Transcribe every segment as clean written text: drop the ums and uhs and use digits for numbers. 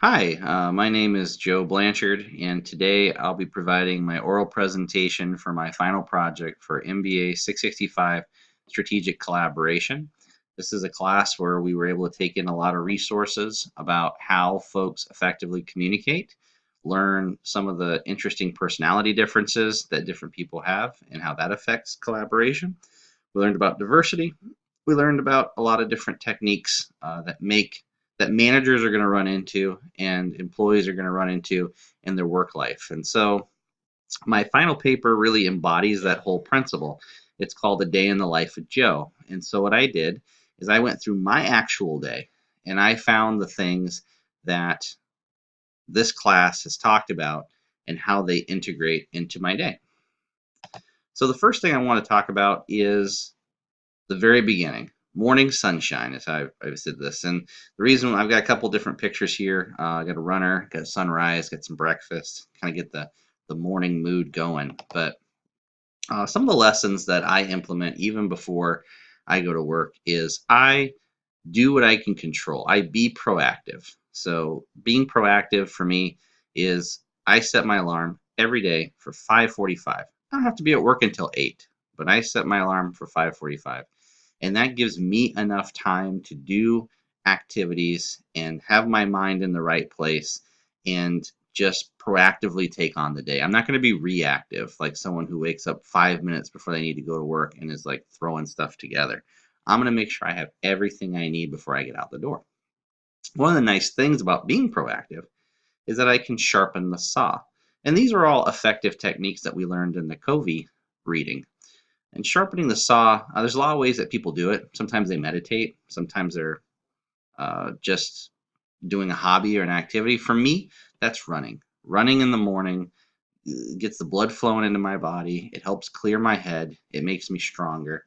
Hi, my name is Joe Blanchard, and today I'll be providing my oral presentation for my final project for MBA 665 Strategic Collaboration. This is a class where we were able to take in a lot of resources about how folks effectively communicate, learn some of the interesting personality differences that different people have, and how that affects collaboration. We learned about diversity. We learned about a lot of different techniques that managers are going to run into and employees are going to run into in their work life. And so my final paper really embodies that whole principle. It's called A Day in the Life of Joe. And so what I did is I went through my actual day and I found the things that this class has talked about and how they integrate into my day. So the first thing I want to talk about is the very beginning. Morning sunshine is how I've said this. And the reason I've got a couple different pictures here. I got a runner, got a sunrise, got some breakfast, kind of get the morning mood going. But some of the lessons that I implement even before I go to work is I do what I can control. I be proactive. So being proactive for me is I set my alarm every day for 5:45. I don't have to be at work until 8, but I set my alarm for 5:45. And that gives me enough time to do activities and have my mind in the right place and just proactively take on the day. I'm not going to be reactive like someone who wakes up 5 minutes before they need to go to work and is like throwing stuff together. I'm going to make sure I have everything I need before I get out the door. One of the nice things about being proactive is that I can sharpen the saw. And these are all effective techniques that we learned in the Covey reading. And sharpening the saw, there's a lot of ways that people do it. Sometimes they meditate, sometimes they're just doing a hobby or an activity. For me, that's running. Running in the morning gets the blood flowing into my body. It helps clear my head. It makes me stronger,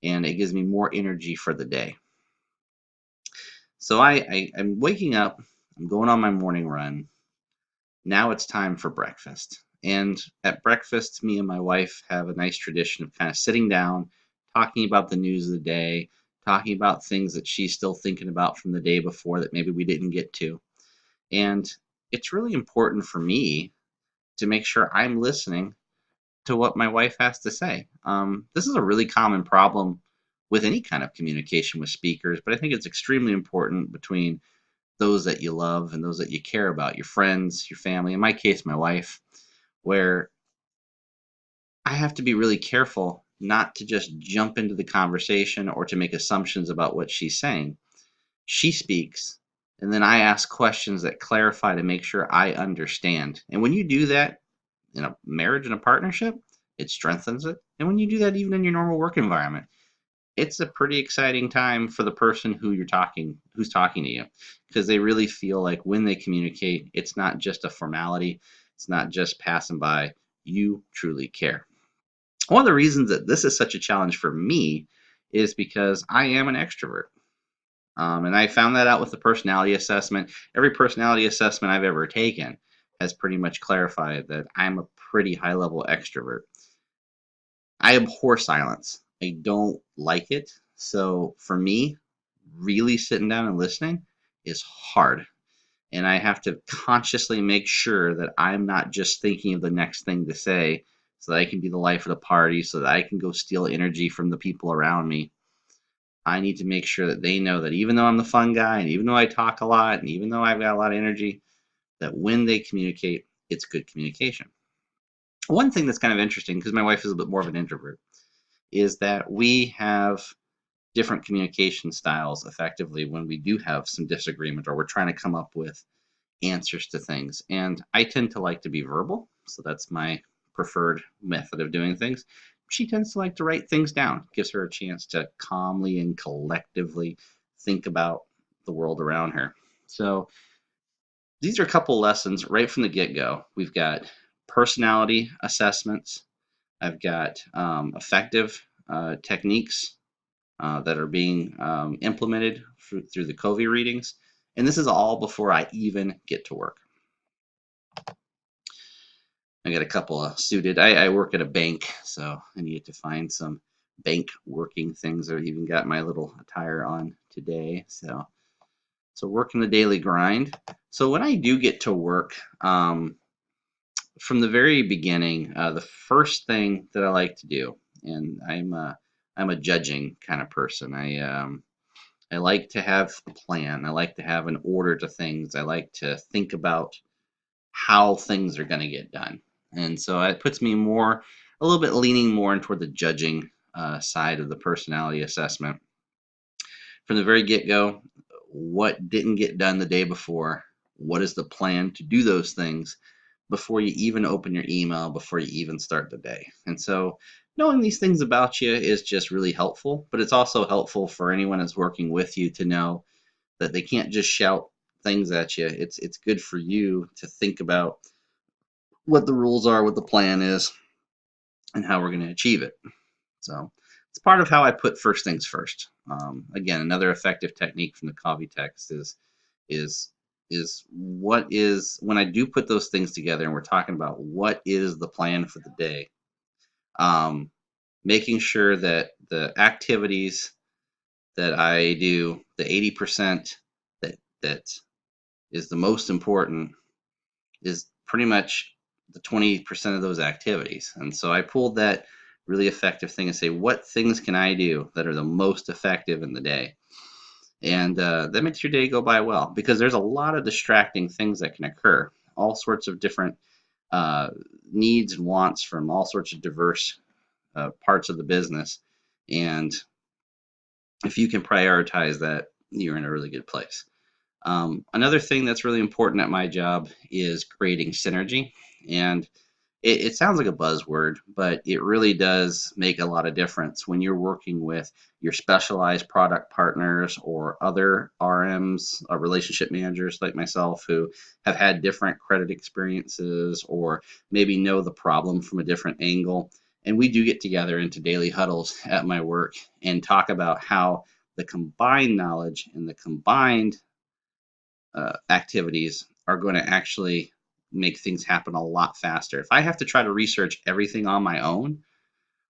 and it gives me more energy for the day. So I'm waking up. I'm going on my morning run. Now it's time for breakfast. And at breakfast, me and my wife have a nice tradition of kind of sitting down, talking about the news of the day, talking about things that she's still thinking about from the day before that maybe we didn't get to. And it's really important for me to make sure I'm listening to what my wife has to say. This is a really common problem with any kind of communication with speakers, but I think it's extremely important between those that you love and those that you care about, your friends, your family, in my case, my wife, where I have to be really careful not to just jump into the conversation or to make assumptions about what she's saying. She speaks, and then I ask questions that clarify to make sure I understand. And when you do that in a marriage and a partnership, it strengthens it. And when you do that even in your normal work environment, it's a pretty exciting time for the person who's talking to you, because they really feel like when they communicate, it's not just a formality, it's not just passing by. You truly care. One of the reasons that this is such a challenge for me is because I am an extrovert. And I found that out with the personality assessment. Every personality assessment I've ever taken has pretty much clarified that I'm a pretty high level extrovert. I abhor silence. I don't like it. So for me, really sitting down and listening is hard. And I have to consciously make sure that I'm not just thinking of the next thing to say so that I can be the life of the party, so that I can go steal energy from the people around me. I need to make sure that they know that even though I'm the fun guy and even though I talk a lot and even though I've got a lot of energy, that when they communicate, it's good communication. One thing that's kind of interesting, because my wife is a bit more of an introvert, is that we have different communication styles effectively when we do have some disagreement or we're trying to come up with answers to things. And I tend to like to be verbal, so that's my preferred method of doing things. She tends to like to write things down, gives her a chance to calmly and collectively think about the world around her. So these are a couple lessons right from the get-go. We've got personality assessments. I've got effective techniques that are being implemented through the Covey readings. And this is all before I even get to work. I got a couple of suited. I work at a bank, so I needed to find some bank working things. I even got my little attire on today. So working the daily grind. So when I do get to work, from the very beginning, the first thing that I like to do, and I'm a judging kind of person. I like to have a plan. I like to have an order to things. I like to think about how things are going to get done. And so it puts me more, a little bit leaning more toward the judging side of the personality assessment. From the very get go, what didn't get done the day before? What is the plan to do those things before you even open your email, before you even start the day? And so knowing these things about you is just really helpful, but it's also helpful for anyone that's working with you to know that they can't just shout things at you. It's good for you to think about what the rules are, what the plan is, and how we're going to achieve it. So it's part of how I put first things first. Again, another effective technique from the coffee text is what is when I do put those things together, and we're talking about what is the plan for the day. Um, Making sure that the activities that I do, the 80% that is the most important, is pretty much the 20% of those activities. And so I pulled that really effective thing and say, what things can I do that are the most effective in the day? And that makes your day go by well, because there's a lot of distracting things that can occur, all sorts of different uh, needs and wants from all sorts of diverse parts of the business. And if you can prioritize that, you're in a really good place. Another thing that's really important at my job is creating synergy. And it sounds like a buzzword, but it really does make a lot of difference when you're working with your specialized product partners or other RMs, relationship managers like myself, who have had different credit experiences or maybe know the problem from a different angle. And we do get together into daily huddles at my work and talk about how the combined knowledge and the combined activities are going to actually make things happen a lot faster. If I have to try to research everything on my own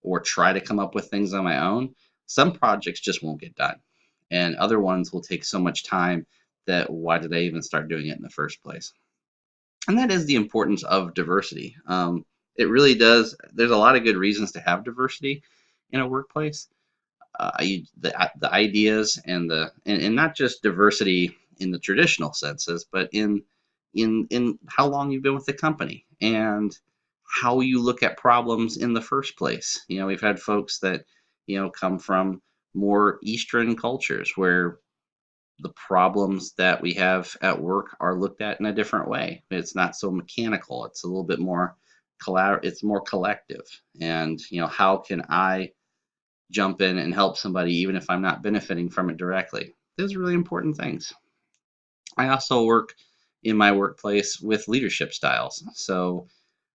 or try to come up with things on my own, some projects just won't get done. And other ones will take so much time that why did I even start doing it in the first place? And that is the importance of diversity. It really does. There's a lot of good reasons to have diversity in a workplace. The ideas and and not just diversity in the traditional senses, but in how long you've been with the company and how you look at problems in the first place. You know, we've had folks that come from more Eastern cultures where the problems that we have at work are looked at in a different way. It's not so mechanical. It's a little bit more it's more collective. And how can I jump in and help somebody even if I'm not benefiting from it directly? Those are really important things. I also work in my workplace with leadership styles. So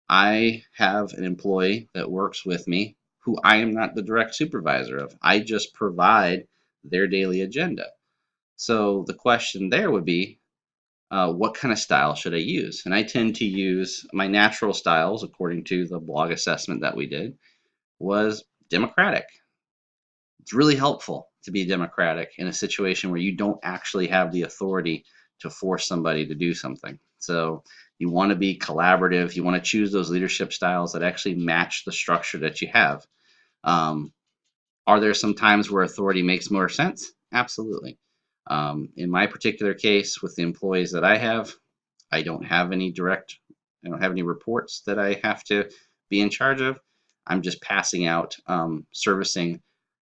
I have an employee that works with me who I am not the direct supervisor of. I just provide their daily agenda. So the question there would be, what kind of style should I use? And I tend to use my natural styles, according to the blog assessment that we did, was democratic. It's really helpful to be democratic in a situation where you don't actually have the authority to force somebody to do something. So you want to be collaborative. You want to choose those leadership styles that actually match the structure that you have. Um, are there some times where authority makes more sense? Absolutely. In my particular case, with the employees that I don't have any direct, I don't have any reports that I have to be in charge of. I'm just passing out servicing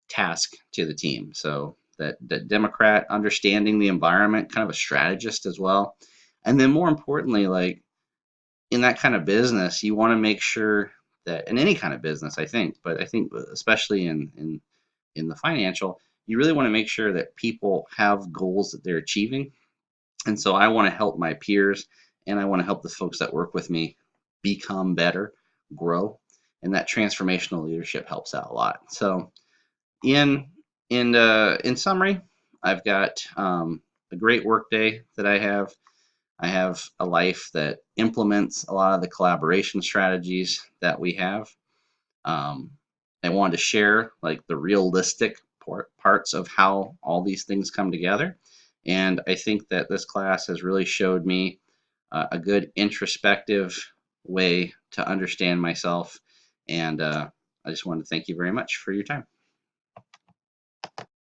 task to the team. So that Democrat, understanding the environment, kind of a strategist as well. And then more importantly, like in that kind of business, you want to make sure that in any kind of business, I think, but I think especially in the financial, you really want to make sure that people have goals that they're achieving. And so I want to help my peers and I want to help the folks that work with me become better, grow. And that transformational leadership helps out a lot. So in in summary, I've got a great work day that I have. I have a life that implements a lot of the collaboration strategies that we have. Um, I wanted to share like the realistic parts of how all these things come together. And I think that this class has really showed me a good introspective way to understand myself. And I just want to thank you very much for your time.